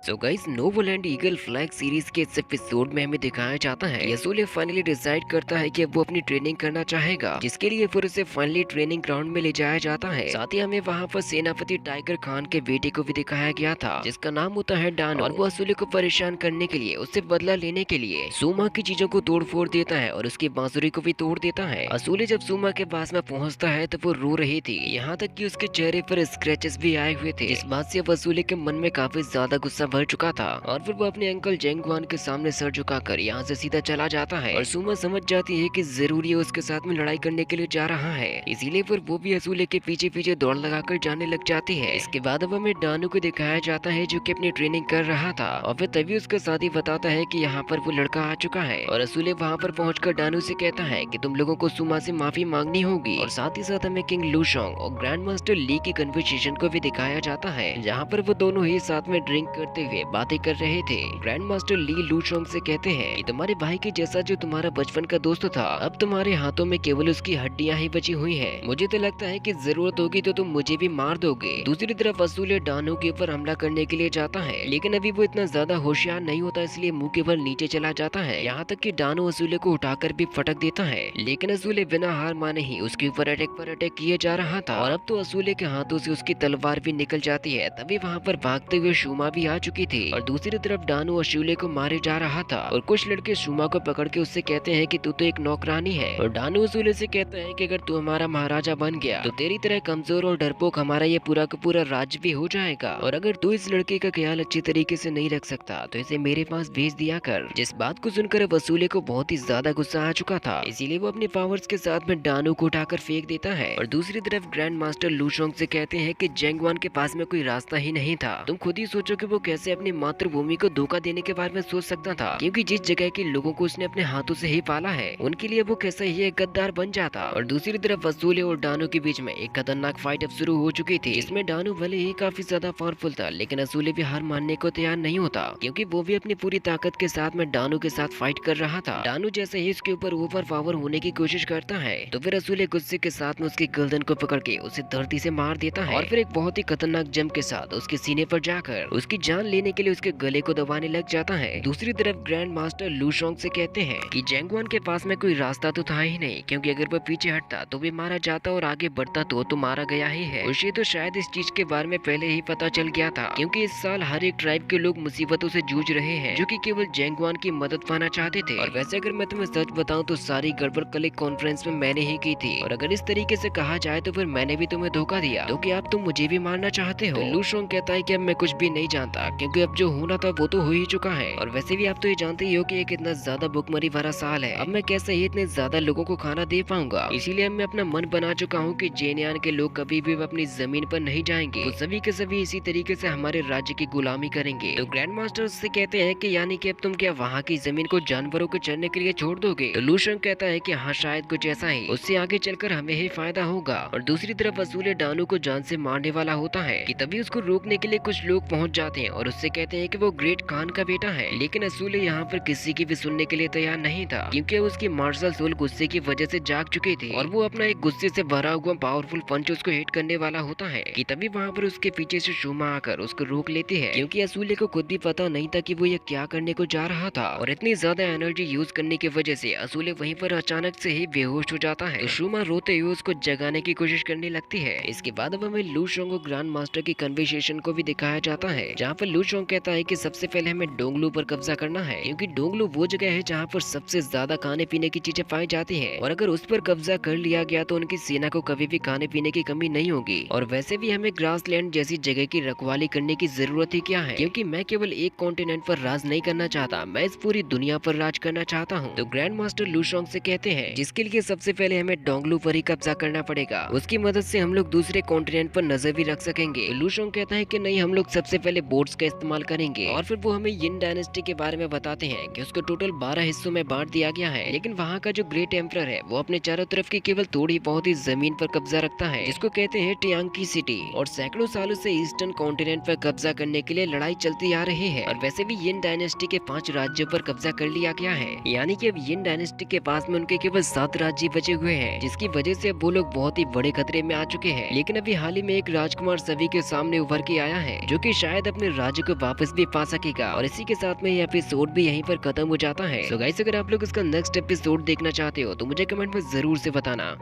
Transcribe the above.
सो guys, Novoland eagle flag series के इस episode में हमें दिखाया जाता है यसूले फाइनली डिसाइड करता है कि अब वो अपनी ट्रेनिंग करना चाहेगा, जिसके लिए फिर उसे फाइनली ट्रेनिंग ग्राउंड में ले जाया जाता है। साथ ही हमें वहाँ पर सेनापति टाइगर खान के बेटे को भी दिखाया गया था, जिसका नाम होता है डानो, और वो असूले को परेशान करने के लिए, उससे बदला लेने के लिए सूमा की चीजों को तोड़ फोड़ देता है और उसकी बांसुरी को भी तोड़ देता है। असूले जब सूमा के पास में पहुँचता है तो वो रो रही थी, यहाँ तक कि उसके चेहरे पर स्क्रैचेस भी आए हुए थे, जिस बात से अब असूले के मन में काफी ज्यादा गुस्सा भर चुका था। और फिर वो अपने अंकल जेंगवान के सामने सर झुकाकर यहाँ से सीधा चला जाता है और सुमा समझ जाती है कि जरूर ये उसके साथ में लड़ाई करने के लिए जा रहा है, इसीलिए फिर वो भी असूले के पीछे पीछे दौड़ लगाकर जाने लग जाती है। इसके बाद अब हमें डानू को दिखाया जाता है जो कि अपनी ट्रेनिंग कर रहा था, और फिर तभी उसका साथी बताता है कि यहाँ पर वो लड़का आ चुका है और असूले वहाँ पर पहुंचकर डानू से कहता है कि तुम लोगों को सुमा से माफी मांगनी होगी। और साथ ही साथ हमें किंग लूशोंग और ग्रैंड मास्टर ली की कन्वर्सेशन को भी दिखाया जाता है, जहाँ पर वो दोनों ही साथ में ड्रिंक करते हुए बातें कर रहे थे। ग्रैंड मास्टर ली लूशोंग से कहते हैं कि तुम्हारे भाई के जैसा जो तुम्हारा बचपन का दोस्त था, अब तुम्हारे हाथों में केवल उसकी हड्डियां ही बची हुई हैं। मुझे तो लगता है कि जरूरत होगी तो तुम मुझे भी मार दोगे। दूसरी तरफ असूले डानू के ऊपर हमला करने के लिए जाता है, लेकिन अभी वो इतना ज्यादा होशियार नहीं होता, इसलिए मुंह के बल नीचे चला जाता है। यहाँ तक कि डानू असूले को उठाकर भी फटक देता है, लेकिन असूले बिना हार माने ही उसके ऊपर अटैक पर अटैक किए जा रहा था, और अब तो असूले के हाथों से उसकी तलवार भी निकल जाती है। तभी वहाँ पर भागते हुए शूमा भी आ चुकी थी, और दूसरी तरफ डानू असूले को मारे जा रहा था, और कुछ लड़के शूमा को पकड़ के उससे कहते हैं कि तू तो एक नौकरानी है। और डानू असूले से कहता है कि अगर तू हमारा महाराजा बन गया तो तेरी तरह कमजोर और डरपोक हमारा ये पूरा का पूरा राज्य भी हो जाएगा, और अगर तू इस लड़के का ख्याल अच्छी तरीके से नहीं रख सकता तो इसे मेरे पास भेज दिया कर। जिस बात को सुनकर वसूले को बहुत ही ज्यादा गुस्सा आ चुका था, इसीलिए वो अपने पावर्स के साथ में डानू को उठाकर फेंक देता है। और दूसरी तरफ ग्रैंड मास्टर लूशोंग से कहते हैं कि जेंगवान के पास में कोई रास्ता ही नहीं था। तुम खुद ही सोचो कि वो कैसे अपनी मातृभूमि को धोखा देने के बारे में सोच सकता था, क्योंकि जिस जगह के लोगों को उसने अपने हाथों से ही पाला है उनके लिए वो कैसे ही एक गद्दार बन जाता। और दूसरी तरफ वसूले और डानू के बीच में एक खतरनाक फाइट अब शुरू हो चुकी थी, इसमें डानू भले ही काफी ज्यादा पावरफुल था, लेकिन असूले भी हार मानने को तैयार नहीं होता, क्योंकि वो भी अपनी पूरी ताकत के साथ में डानू के साथ फाइट कर रहा था। डानू जैसे ही उसके ऊपर ओवर पावर होने की कोशिश करता है तो फिर असूले गुस्से के साथ में उसकी गर्दन को पकड़ के उसे धरती से मार देता है, और फिर एक बहुत ही खतरनाक जंप के साथ उसके सीने पर जाकर उसकी जान लेने के लिए उसके गले को दबाने लग जाता है। दूसरी तरफ ग्रैंड मास्टर लूशोंग से कहते हैं कि जेंगवान के पास में कोई रास्ता तो था ही नहीं, क्योंकि अगर वो पीछे हटता तो भी मारा जाता और आगे बढ़ता तो मारा गया ही है। उसे तो शायद इस चीज के बारे में पहले ही पता चल गया था, क्योंकि इस साल हर एक ट्राइब के लोग मुसीबतों से जूझ रहे हैं, जो कि केवल जेंगवान की मदद पाना चाहते थे। और वैसे अगर मैं तुम्हें सच बताऊं तो सारी गड़बड़ कल एक कॉन्फ्रेंस में मैंने ही की थी, और अगर इस तरीके से कहा जाए तो फिर मैंने भी तुम्हें धोखा दिया, तो क्या अब तुम मुझे भी मारना चाहते हो? तो लूशोंग कहता है कि अब मैं कुछ भी नहीं जानता, क्योंकि अब जो होना था वो तो हो ही चुका है, और वैसे भी आप तो ये जानते ही हो कि एक इतना ज्यादा भुखमरी भरा साल है, अब मैं कैसे ही इतने ज्यादा लोगों को खाना दे पाऊंगा। इसीलिए मैं अपना मन बना चुका हूँ कि जेनियान के लोग कभी भी अपनी जमीन पर नहीं जाएंगे, वो सभी के सभी इसी तरीके से हमारे राज्य की गुलामी करेंगे। तो ग्रैंड मास्टर से कहते हैं कि यानी कि अब तुम क्या वहाँ की जमीन को जानवरों के चरने के लिए छोड़ दोगे? तो लूशोंग कहता है कि हाँ, शायद कुछ ऐसा ही, उससे आगे चलकर हमें ही फायदा होगा। और दूसरी तरफ असूले डानू को जान से मारने वाला होता है कि तभी उसको रोकने के लिए कुछ लोग पहुंच जाते हैं और उससे कहते हैं कि वो ग्रेट खान का बेटा है, लेकिन असूले यहाँ पर किसी की भी सुनने के लिए तैयार नहीं था, क्योंकि उसकी मार्शल सोल गुस्से की वजह से जाग चुकी थी, और वो अपना एक गुस्से से भरा हुआ पावरफुल पंच उसको हिट करने वाला होता है कि तभी वहाँ पर उसके पीछे से शूमा आकर उसको रोक लेती है, क्योंकि असूले को खुद भी पता नहीं था कि वो ये क्या करने को जा रहा था, और इतनी ज्यादा एनर्जी यूज करने की वजह से असूले वहीं पर अचानक से ही बेहोश हो जाता है। तो शूमा रोते हुए उसको जगाने की कोशिश करने लगती है। इसके बाद अब हमें लूशोंग और ग्रैंड मास्टर की कन्वर्सेशन को भी दिखाया जाता है, जहाँ पर लूशोंग कहता है कि सबसे पहले हमें डोंगलू पर कब्जा करना है, क्योंकि डोंगलू वो जगह है जहाँ पर सबसे ज्यादा खाने पीने की चीजें पाई जाती हैं, और अगर उस पर कब्जा कर लिया गया तो उनकी सेना को कभी भी खाने पीने की कमी नहीं होगी। और वैसे भी हमें ग्रासलैंड जैसी जगह की रखवाली करने की जरूरत ही क्या है, क्योंकि मैं केवल एक कॉन्टिनेंट पर राज नहीं करना चाहता, मैं इस पूरी दुनिया पर राज करना चाहता हूँ। तो ग्रैंड मास्टर लूशोंग से कहते हैं जिसके लिए सबसे पहले हमें डोंगलू पर ही कब्जा करना पड़ेगा, उसकी मदद से हम लोग दूसरे कॉन्टिनेंट पर नजर भी रख सकेंगे। लूशोंग कहता है कि नहीं, हम लोग सबसे पहले बोट्स का इस्तेमाल करेंगे, और फिर वो हमें यिन डायनेस्टी के बारे में बताते हैं कि उसको टोटल 12 हिस्सों में बांट दिया गया है, लेकिन वहाँ का जो ग्रेट एम्परर है वो अपने चारों तरफ की केवल थोड़ी बहुत ही जमीन पर कब्जा रखता है, जिसको कहते हैं टियांकी सिटी, और सैकड़ों सालों से ईस्टर्न कॉन्टिनेंट पर कब्जा करने के लिए लड़ाई चलती आ रही है। और वैसे भी यिन डायनेस्टी के 5 राज्यों पर कब्जा कर लिया गया है, यानी कि अब यिन डायनेस्टी के पास में उनके केवल 7 राज्य बचे हुए हैं, जिसकी वजह से वो लोग बहुत ही बड़े खतरे में आ चुके हैं। लेकिन अभी हाल ही में एक राजकुमार सभी के सामने उभर के आया है, जो कि शायद अपने राज्य राजू को वापस भी पा सकेगा। और इसी के साथ में ये एपिसोड भी यहीं पर खत्म हो जाता है। सो गाइस, अगर आप लोग इसका नेक्स्ट एपिसोड देखना चाहते हो तो मुझे कमेंट में जरूर से बताना।